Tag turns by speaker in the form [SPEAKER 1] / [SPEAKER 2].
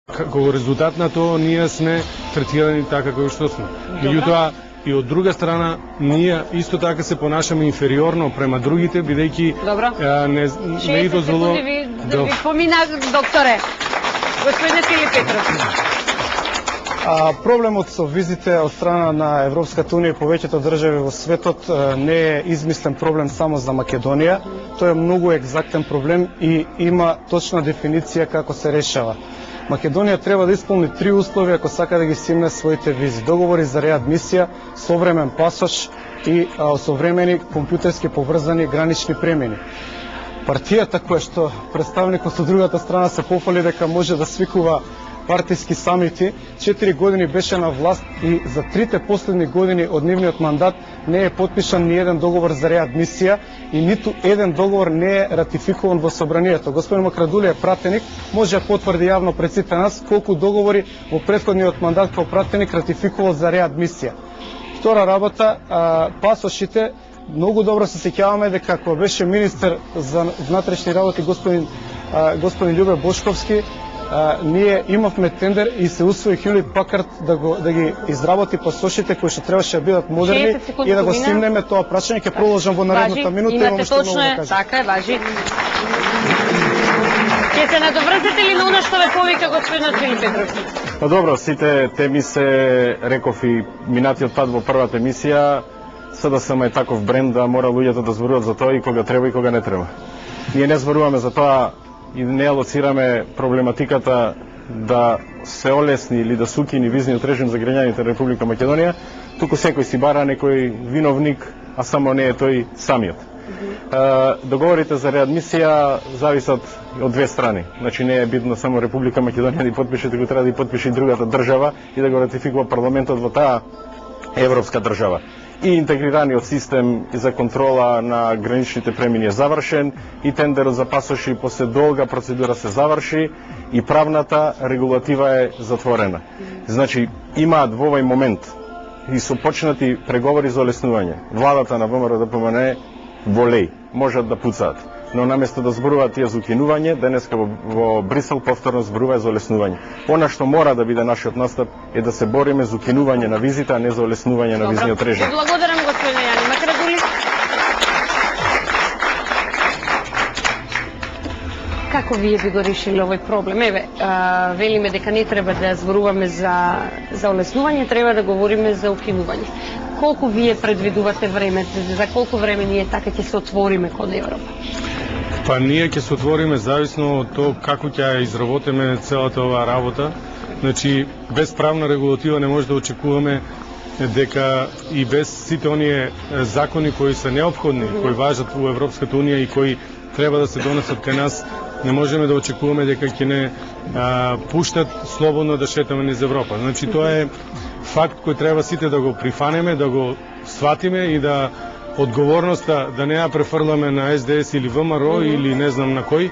[SPEAKER 1] Како резултат на тоа ние сме третирани така како што сме. Меѓутоа и од друга страна ние исто така се понашаме инфериорно према другите бидејќи не ги дозволува
[SPEAKER 2] да ви помина докторе. Господин Филип Петров.
[SPEAKER 3] Проблемот со визите од страна на Европската унија и повеќето држави во светот не е измислен проблем само за Македонија. Тој е многу екзактен проблем и има точна дефиниција како се решава. Македонија треба да исполни 3 услови ако сака да ги стимне своите визи. Договори за реадмисија, современ пасош и современи компјутерски поврзани гранични премини. Партијата која што представникот од другата страна се пофали дека може да свикува партиски самити, 4 години беше на власт и за 3 последни години од нивниот мандат не е подпишан ни еден договор за реадмисија и ниту еден договор не е ратификуван во собранието. Господин Макрадули е пратеник, може да потврди јавно пред сите нас колку договори во претходниот мандат како пратеник ратификувал за реадмисија. Втора работа, пасошите, многу добро се сеќаваме дека кога беше министер за внатрешни работи господин Љубе Бошковски, ние имавме тендер и се усвои Хјулит Пакард да ги изработи пасошите кои што требаше да бидат модерни и да го стимнеме тоа прашање. Ќе продолжам во наредната минута.
[SPEAKER 2] Имате точно да така е, важи. Ќе се надоврзете ли на она што ве повика господин Филип Петров?
[SPEAKER 4] Па добро, сите теми се реков и минатиот пат во првата емисија. СДСМ е таков бренд да мора луѓето да зборуваат за тоа и кога треба и кога не треба. Ние не зборуваме за тоа и не алоцираме проблематиката да се олесни или да се укини визниот режим за граѓаните на Република Македонија, туку секој си бара некој виновник, а само не е тој самиот. Договорите за реадмисија зависат од две страни. Значи не е битно само Република Македонија да ги подпише, туку треба да ги подпише и другата држава и да го ратификува парламентот во таа европска држава. И интегрираниот систем за контрола на граничните премини е завршен, и тендерот за пасоши после долга процедура се заврши, и правната регулатива е затворена. Значи, имаат во овој момент и со почнати преговори за олеснување. Владата на ВМРО ДПМН волеј, можат да пуцаат. Но наместо да зборуваат тие за укинување, денеска во Брисел повторно зборува за олеснување. Она што мора да биде нашиот настап е да се бориме за укинување на визите, а не за олеснување на визниот режим.
[SPEAKER 2] Благодарам, господин Јани Макрадули. Како вие би го решили овој проблем? Еве, велиме дека не треба да зборуваме за олеснување, треба да говориме за укинување. Колку вие предвидувате време, за колку време ние така ќе се отвориме кон Европа?
[SPEAKER 1] Па ние ќе се отвориме зависно од тоа како ќе изработиме целата оваа работа. Значи, без правна регулатива не може да очекуваме дека и без сите оние закони кои се неопходни, кои важат во Европската унија и кои треба да се донесат кај нас, не можеме да очекуваме дека ќе не пуштат слободно да шетаме низ Европа. Значи, тоа е факт кој треба сите да го прифанеме, да го сватиме и да одговорноста да не ја префрламе на СДС или ВМРО или не знам на кој,